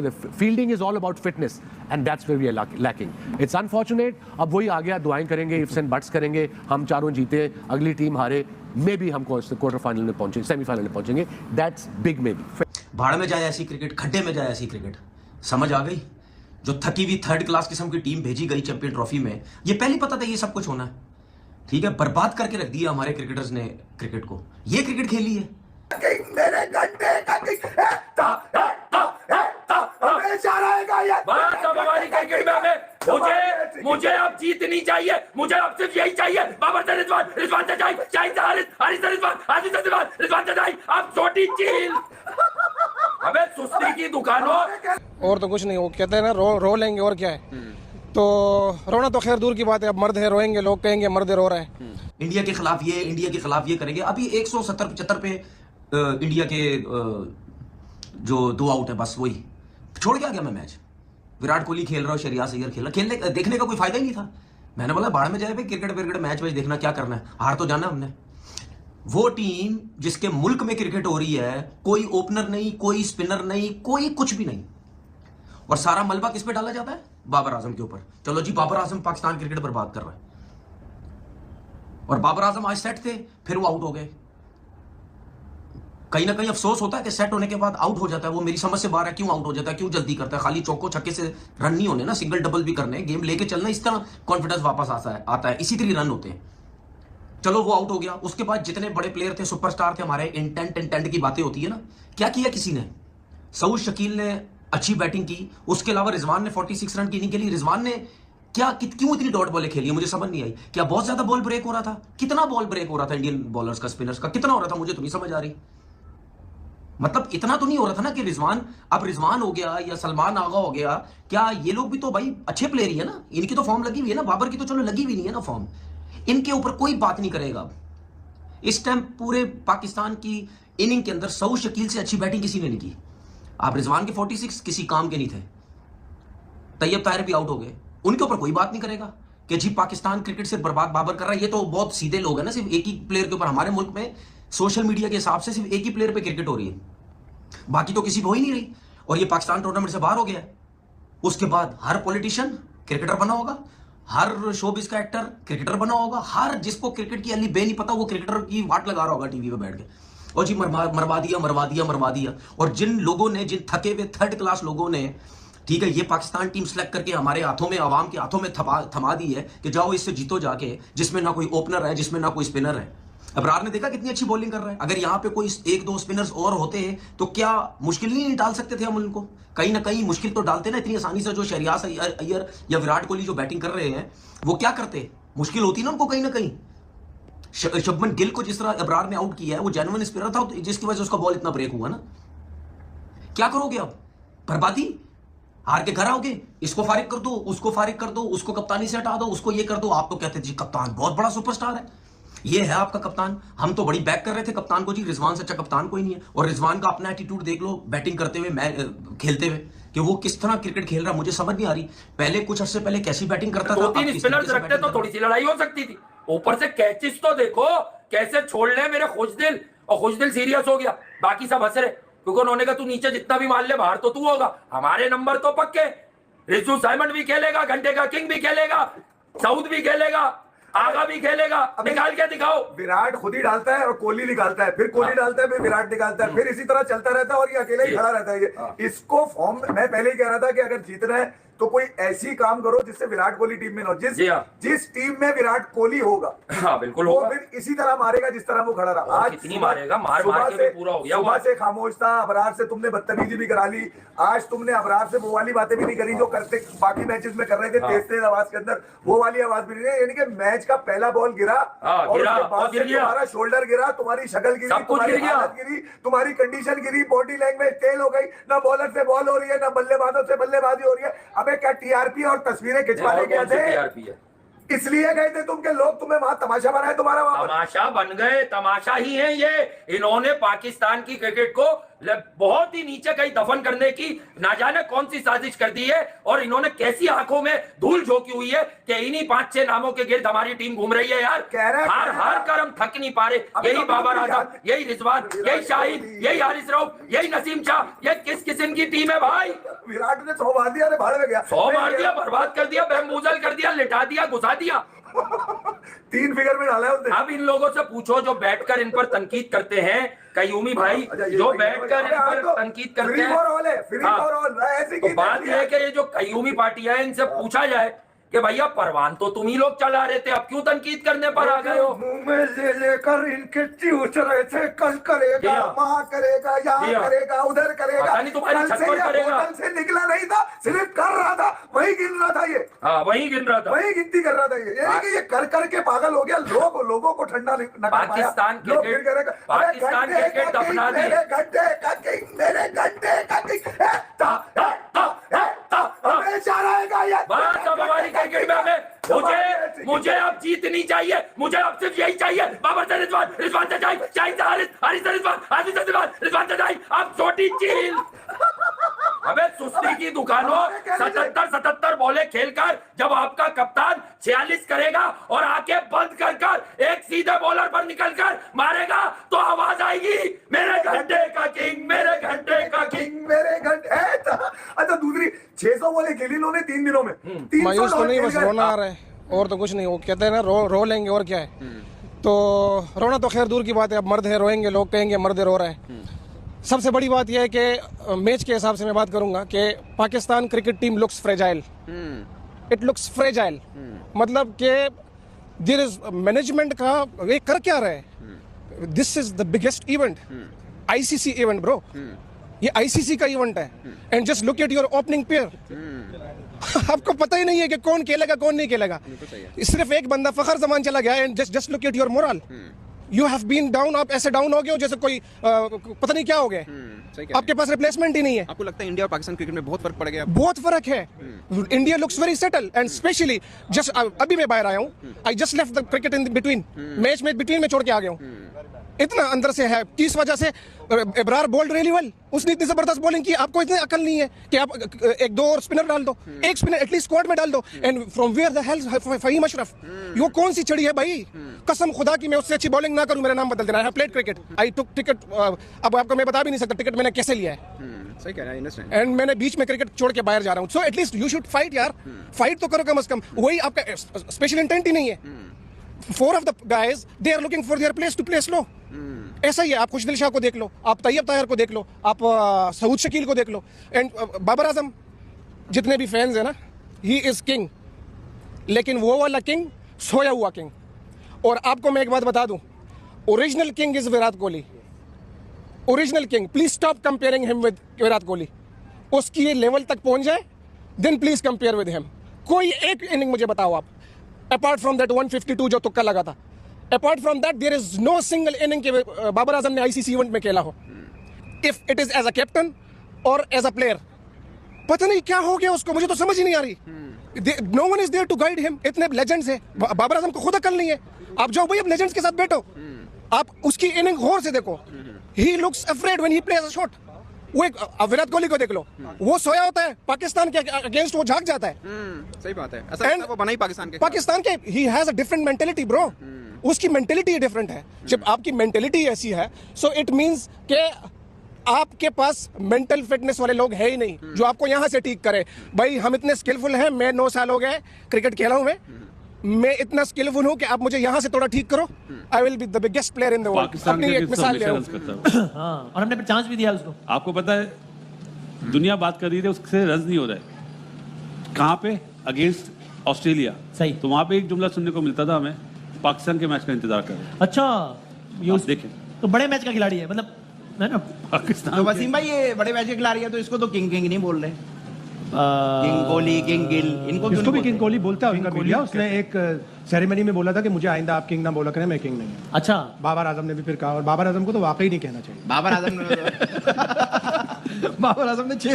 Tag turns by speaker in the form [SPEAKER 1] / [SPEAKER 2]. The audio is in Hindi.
[SPEAKER 1] for the fielding is all about fitness, and that's where we are lacking. It's unfortunate. अब वही आ गया, दुआएं करेंगे, ifs and buts करेंगे, हम चारों जीते, अगली टीम हारे, maybe हम क्वार्टर फाइनल में पहुंचेंगे, सेमीफाइनल में पहुंचेंगे. That's big maybe.
[SPEAKER 2] भाड़ में जाए ऐसी क्रिकेट, खड्डे में जाए ऐसी क्रिकेट. समझ आ गई? जो थकी हुई थर्ड क्लास किस्म की टीम भेजी गई चैंपियन ट्रॉफी में, ये पहले पता था ये सब कुछ होना है. ठीक है, बर्बाद करके रख दिया हमारे क्रिकेटर्स ने क्रिकेट को. ये क्रिकेट खेली है.
[SPEAKER 3] मेरे घंटे का मुझे अब जीतनी चाहिए. मुझे अब सिर्फ यही चाहिए. बाबर से रिजवान से जाए, शाहिद से हारिस से रिजवान, हारिस से रिजवान से जाए. अब छोटी चील. अबे सुस्ती की दुकानों.
[SPEAKER 4] और तो कुछ नहीं, वो कहते हैं ना रो लेंगे और क्या है. तो रोना तो खैर दूर की बात है, अब मर्द है रोएंगे, लोग कहेंगे मर्द रो रहा है.
[SPEAKER 2] इंडिया के खिलाफ ये, इंडिया के खिलाफ ये करेंगे. अभी 170-75 पे इंडिया के जो 2 आउट है बस वही छोड़ के आ गया मैं मैच. विराट कोहली खेल रहा, श्रेयस अय्यर खेल रहा, खेलने देखने का कोई फायदा ही नहीं था. मैंने बोला भाड़ में जाए भाई, क्रिकेट मैच देखना क्या करना है, हार तो जाना हमने. वो टीम जिसके मुल्क में क्रिकेट हो रही है, कोई ओपनर नहीं, कोई स्पिनर नहीं, कोई कुछ भी नहीं, और सारा मलबा किस पे डाला जाता है? बाबर आजम के ऊपर. चलो जी, बाबर आजम पाकिस्तान क्रिकेट बर्बाद कर रहा है. और बाबर आजम आज सेट थे, फिर वो आउट हो गए. कहीं ना कहीं अफसोस होता है कि सेट होने के बाद आउट हो जाता है. वो मेरी समझ से बाहर है, क्यों आउट हो जाता है, क्यों जल्दी करता है. खाली चौको छक्के से रन नहीं होने ना, सिंगल डबल भी करने, गेम लेके चलना, इस तरह कॉन्फिडेंस वापस आता है, इसी तरह रन होते हैं. चलो वो आउट हो गया. उसके बाद जितने बड़े प्लेयर थे, सुपरस्टार थे हमारे, इंटेंट की बातें होती है ना, क्या किया किसी ने? सऊद शकील ने अच्छी बैटिंग की. उसके अलावा रिजवान ने 46 रन की इनिंग खेली. रिजवान ने क्यों इतनी डॉट बॉलें खेली, मुझे समझ नहीं आई. क्या बहुत ज्यादा बॉल ब्रेक हो रहा था? कितना बॉल ब्रेक हो रहा था इंडियन बॉलर्स का, स्पिनर्स का कितना हो रहा था, मुझे तो नहीं समझ आ रही. मतलब इतना तो नहीं हो रहा था ना कि रिजवान हो गया या सलमान आगा हो गया. क्या ये लोग भी तो भाई अच्छे प्लेयर ही है ना, इनकी तो फॉर्म लगी हुई है ना. बाबर की तो चलो लगी हुई नहीं है ना फॉर्म. इनके ऊपर कोई बात नहीं करेगा. इस टाइम पूरे पाकिस्तान की इनिंग के अंदर सऊद शकील से अच्छी बैटिंग किसी ने नहीं की. आप रिजवान के 46 किसी काम के नहीं थे. तैयब ताहिर भी आउट हो गए, उनके ऊपर कोई बात नहीं करेगा कि जी पाकिस्तान क्रिकेट से बर्बाद बाबर कर रहा है. ये तो बहुत सीधे लोग हैं ना, सिर्फ एक ही प्लेयर के ऊपर. हमारे मुल्क में सोशल मीडिया के हिसाब से सिर्फ एक ही प्लेयर पे क्रिकेट हो रही है, बाकी तो किसी को ही नहीं रही. और ये पाकिस्तान टूर्नामेंट से बाहर हो गया. उसके बाद हर पॉलिटिशियन क्रिकेटर बना होगा, हर शोबिस का एक्टर क्रिकेटर बना होगा, हर जिसको क्रिकेट की अली बे नहीं पता वो क्रिकेटर की वाट लगा रहा होगा टीवी पे बैठ के. और जी मरवा दिया. और जिन लोगों ने, जिन थके हुए थर्ड क्लास लोगों ने, ठीक है, ये पाकिस्तान टीम सेलेक्ट करके हमारे हाथों में, आवाम के हाथों में थमा दी है कि जाओ इससे जीतो जाके, जिसमें ना कोई ओपनर है, जिसमें ना कोई स्पिनर है. अबरार ने देखा कितनी अच्छी बॉलिंग कर रहा है. अगर यहाँ पे कोई 1-2 स्पिनर्स और होते हैं तो क्या मुश्किल नहीं डाल सकते थे हम उनको? कहीं ना कहीं मुश्किल तो डालते ना इतनी आसानी से. जो श्रेयस अय्यर या विराट कोहली जो बैटिंग कर रहे हैं, वो क्या करते? मुश्किल होती ना उनको कहीं ना कहीं. शुभमन गिल को जिस तरह अबरार ने आउट किया है, वो जेन्युइन स्पिनर था, जिसकी वजह से उसका बॉल इतना ब्रेक हुआ ना. क्या करोगे अब? बर्बादी. हार के घर आओगे, इसको फारिग कर दो, उसको फारिग कर दो, उसको कप्तानी से हटा दो, उसको ये कर दो. आप तो कहते जी कप्तान बहुत बड़ा सुपरस्टार है, ये है आपका कप्तान. हम तो बड़ी बैक कर रहे थे कप्तान को जी. रिजवान से अच्छा कप्तान कोई नहीं है. और रिजवान का अपना एटीट्यूड देख लो, बैटिंग करते हुए, खेलते हुए, कि वो किस तरह क्रिकेट खेल रहा, मुझे समझ नहीं आ रही. पहले कुछ अर्से पहले कैसी बैटिंग करता था.
[SPEAKER 3] 2-3 स्पिनर्स रखते तो थोड़ी सी लड़ाई हो सकती थी. ऊपर से कैचेस तो देखो कैसे छोड़ ले मेरे खुशदिल. और खुशदिल सीरियस हो गया, बाकी सब हंस रहे, क्योंकि उन्होंने कहा तू नीचे जितना भी मार ले, बाहर तो तू होगा. हमारे नंबर तो पक्के. रिजू साइमंड भी खेलेगा, घंटे का किंग भी खेलेगा, सऊद भी खेलेगा, आगा भी खेलेगा. निकाल के दिखाओ.
[SPEAKER 5] विराट खुद ही डालता है और कोहली निकालता है, फिर कोहली डालता है, फिर विराट निकालता है, फिर इसी तरह चलता रहता है. और ये अकेले ही खड़ा रहता है. इसको फॉर्म, मैं पहले ही कह रहा था कि अगर जीतना है तो कोई ऐसी काम करो जिससे विराट कोहली टीम में हो. जिस टीम में विराट कोहली होगा,
[SPEAKER 3] हाँ बिल्कुल
[SPEAKER 5] वो
[SPEAKER 3] होगा.
[SPEAKER 5] फिर इसी तरह मारेगा जिस तरह वो खड़ा रहा. आज
[SPEAKER 3] कितनी मारेगा, मार के भी पूरा हो गया.
[SPEAKER 5] सुबह से खामोश था. अबरार से तुमने बदतमीजी भी करा ली. आज तुमने अबरार से वो वाली बातें भी नहीं करी जो करते बाकी मैचेस में कर रहे थे, तेज आवाज के अंदर. वो वाली आवाज भी नहीं. यानी कि मैच का पहला बॉल गिरा और उसके बाद से तुम्हारा शोल्डर गिरा, तुम्हारी शक्ल गिरी, तुम्हारी हालत गिरी, तुम्हारी कंडीशन गिरी, बॉडी लैंग्वेज तेल हो गई. ना बॉलर से बॉल हो रही है, ना बल्लेबाजों से बल्लेबाजी हो रही है. अबे क्या टीआरपी और तस्वीरें खिंचवाने गए थे? इसलिए गए थे तुम के लोग तुम्हें वहां तमाशा बनाए. तुम्हारा वहां
[SPEAKER 3] तमाशा बन गए. तमाशा ही है ये. इन्होंने पाकिस्तान की क्रिकेट को बहुत ही नीचे कहीं दफन करने की ना जाने कौन सी साजिश कर दी है, और इन्होंने कैसी आंखों में धूल झोंकी हुई है कि इन्हीं 5-6 नामों के गिर्द हमारी टीम घूम रही है यार। हार हार कर हम थक नहीं पा रहे। यही बाबर आजम, यही रिजवान, यही शाहिद, यही हारिस रऊफ, यही नसीम शाह, ये किस किस्म की टीम है भाई?
[SPEAKER 5] विराट ने 100 मार दिया, अरे भाड़ में गया,
[SPEAKER 3] 100 मार दिया, बर्बाद कर दिया, बेमूजल कर दिया, लिटा दिया, घुसा दिया।
[SPEAKER 5] 3 फिगर में डाला है उसने।
[SPEAKER 3] अब इन लोगों से पूछो जो बैठकर इन पर तनकीद करते हैं, कयूमी भाई, जो बैठकर इन पर तनकीद करते हैं, तो बात यह है कि ये जो कयूमी पार्टियां हैं, इनसे पूछा जाए कि भैया परवान तो तुम ही लोग चला रहे थे, अब क्यों तनकीद करने पर आ गए हो?
[SPEAKER 5] मुंह में ले लेकर इनके चूस रहे थे, कल करेगा, वहाँ करेगा, यहाँ करेगा, उधर करेगा,
[SPEAKER 3] पता नहीं तुम्हारी छत पर करेगा।
[SPEAKER 5] होटल से निकला नहीं था, सिर्फ कर रहा था, वही गिन रहा था ये।
[SPEAKER 3] हाँ, वही गिन रहा था,
[SPEAKER 5] वही गिनती कर रहा था ये। यानी कि ये कर करके पागल हो गया। लोगों को ठंडा न कर पाया।
[SPEAKER 3] पाकिस्तान क्रिकेट दफना दी।
[SPEAKER 5] मेरे गड्ढे का किंग, मेरे गड्ढे का किंग हमेशा रहेगा ये।
[SPEAKER 3] बस अब हमारी क्रिकेट में हमें मुझे अब जीतनी चाहिए, मुझे अब सिर्फ यही चाहिए। बाबर से रिजवान, रिजवान से शाहिद, शाहिद से हारिस, हारिस से रिजवान, हारिस से रिजवान, रिजवान से शाहिद, अब छोटी चील। हमें सुस्ती की दुकानों 77 बॉलें खेलकर जब आपका कप्तान 46 करेगा और आंखें बंद कर कर एक सीधे बॉलर पर निकलकर मारेगा तो आवाज आएगी, मेरे घंटे का किंग, मेरे घंटे का किंग,
[SPEAKER 5] मेरे घंटे। अच्छा दूसरी 600 बॉलें खेली इन्होंने 3 दिनों में। 300
[SPEAKER 4] मायूस तो नहीं, बस
[SPEAKER 5] खेल गए।
[SPEAKER 4] रोना आ रहा है और तो कुछ नहीं। वो कहते हैं ना रो लेंगे और क्या है। तो रोना तो खैर दूर की बात है, अब मर्द है रोएंगे, लोग कहेंगे मर्द रो रहा है। सबसे बड़ी बात यह है कि मैच के हिसाब से मैं बात करूंगा कि Pakistan cricket team looks fragile, it looks fragile. मतलब कि देयर इज मैनेजमेंट का ये कर क्या रहे हैं। This is the biggest event, ICC event bro, ये आईसीसी का इवेंट है। And just look at your opening pair. आपको पता ही नहीं है कि कौन खेलेगा कौन नहीं खेलेगा। सिर्फ एक बंदा फखर जमान चला गया and just look at your morale. You have been down, आप ऐसे डाउन हो गए हो जैसे कोई पता नहीं क्या हो गया। आपके पास रिप्लेसमेंट ही नहीं है।
[SPEAKER 6] आपको लगता है इंडिया और पाकिस्तान क्रिकेट में बहुत फर्क पड़ गया?
[SPEAKER 4] बहुत फर्क है। India looks very settle and specially just अभी मैं बाहर आया हूँ, I just left the cricket in between, match में बिटवीन में छोड़ के आ गया हूँ। इतना अंदर से है कि इस वजह से इब्रार बोल्ड रियली वेल, उसने इतनी जबरदस्त बॉलिंग की। आपको इतनी अकल नहीं है कि आप 1-2 और स्पिनर डाल दो, एक स्पिनर एटलीस्ट स्क्वाड में डाल दो। And from where the hell Fahim Ashraf, यो कौन सी चढ़ी है भाई? कसम खुदा की मैं उससे अच्छी बॉलिंग ना करूं, मेरा नाम बदल देना। I have played cricket, I took ticket. अब आपको मैं बता भी नहीं सकता टिकट मैंने कैसे लिया है।
[SPEAKER 6] सही कह रहा है, अंडरस्टैंड।
[SPEAKER 4] एंड मैंने बीच में क्रिकेट छोड़ के बाहर जा रहा हूं। So at least you should fight यार, फाइट तो करो कम से कम। वही आपका स्पेशल इंटेंट ही नहीं है। 4 of the guys they are looking for their place to play slow। ऐसा ही है। आप खुशदिल शाह को देख लो, आप तैयब ताहिर को देख लो, आप सऊद शकील को देख लो, एंड बाबर आजम, जितने भी फैंस हैं ना, ही इज किंग। लेकिन वो वाला किंग सोया हुआ किंग। और आपको मैं एक बात बता दूं, original king is Virat Kohli, original king. Please stop comparing him with Virat Kohli. उसकी ये लेवल तक पहुंच जाए then please compare with him. कोई एक इनिंग मुझे बताओ आप, अपार्ट फ्रॉम दैट 152 जो तुक्का लगा था, apart from that there is no single inning के बाबर आजम ने आईसीसी इवेंट में खेला हो। If it is as a captain और एज अ प्लेयर, पता नहीं क्या हो गया उसको, मुझे तो समझ ही नहीं आ रही। No one is there to guide him. इतने लेजेंड्स है, बाबर आजम को खुद अकल नहीं है। आप जाओ भाई, अब लेजेंड्स के साथ बैठो, आप उसकी इनिंग गौर से देखो। He looks afraid when he plays a shot. वो एक विराट कोहली को देख लो, वो सोया होता है, पाकिस्तान के अगेंस्ट वो झांक जाता है।
[SPEAKER 6] सही बात है, ऐसा वो बना ही पाकिस्तान के। He has a different mentality bro. उसकी मेंटेलिटी डिफरेंट है। जब आपकी मेंटेलिटी ऐसी है, सो इट मींस के आपके पास मेंटल फिटनेस वाले लोग है ही नहीं जो आपको यहां से ठीक करे। भाई हम इतने स्किलफुल हैं, मैं 9 साल हो गए क्रिकेट खेला हूं, मैं इतना स्किलफुल हूं कि आप मुझे यहां से थोड़ा ठीक करो, I will be the biggest player in the world. अपनी एक मिसाल ले रहा
[SPEAKER 7] हाँ, और हमने चांस भी दिया उसको।
[SPEAKER 8] आपको पता है दुनिया बात कर रही है, उससे रन नहीं हो रहा है। कहाँ पे? Against Australia.
[SPEAKER 7] सही।
[SPEAKER 8] तो वहाँ पे एक जुमला सुनने को मिलता था, हमें पाकिस्तान के मैच का इंतजार कर रहे हैं।
[SPEAKER 7] अच्छा, ये
[SPEAKER 8] देखें
[SPEAKER 7] तो बड़े मैच का खिलाड़ी है, मतलब है ना।
[SPEAKER 8] पाकिस्तान
[SPEAKER 9] तो वसीम भाई ये बड़े मैच के खिलाड़ी है, तो इसको तो किंग नहीं बोल रहे। किंग कोहली, किंग गिल, इनको क्यों
[SPEAKER 10] इसको भी
[SPEAKER 9] नहीं
[SPEAKER 10] किंग कोहली बोलता है। उनका
[SPEAKER 7] कोहली
[SPEAKER 10] मीडिया, उसने एक सेरेमनी में बोला था कि मुझे आइंदा आप किंग ना बोला करें, मैं किंग नहीं हूं।
[SPEAKER 7] अच्छा,
[SPEAKER 10] बाबर आजम ने भी फिर कहा, और बाबर आजम को तो वाकई नहीं कहना चाहिए।
[SPEAKER 9] बोलते? बाबर आजम ने
[SPEAKER 10] बाबर आजम ने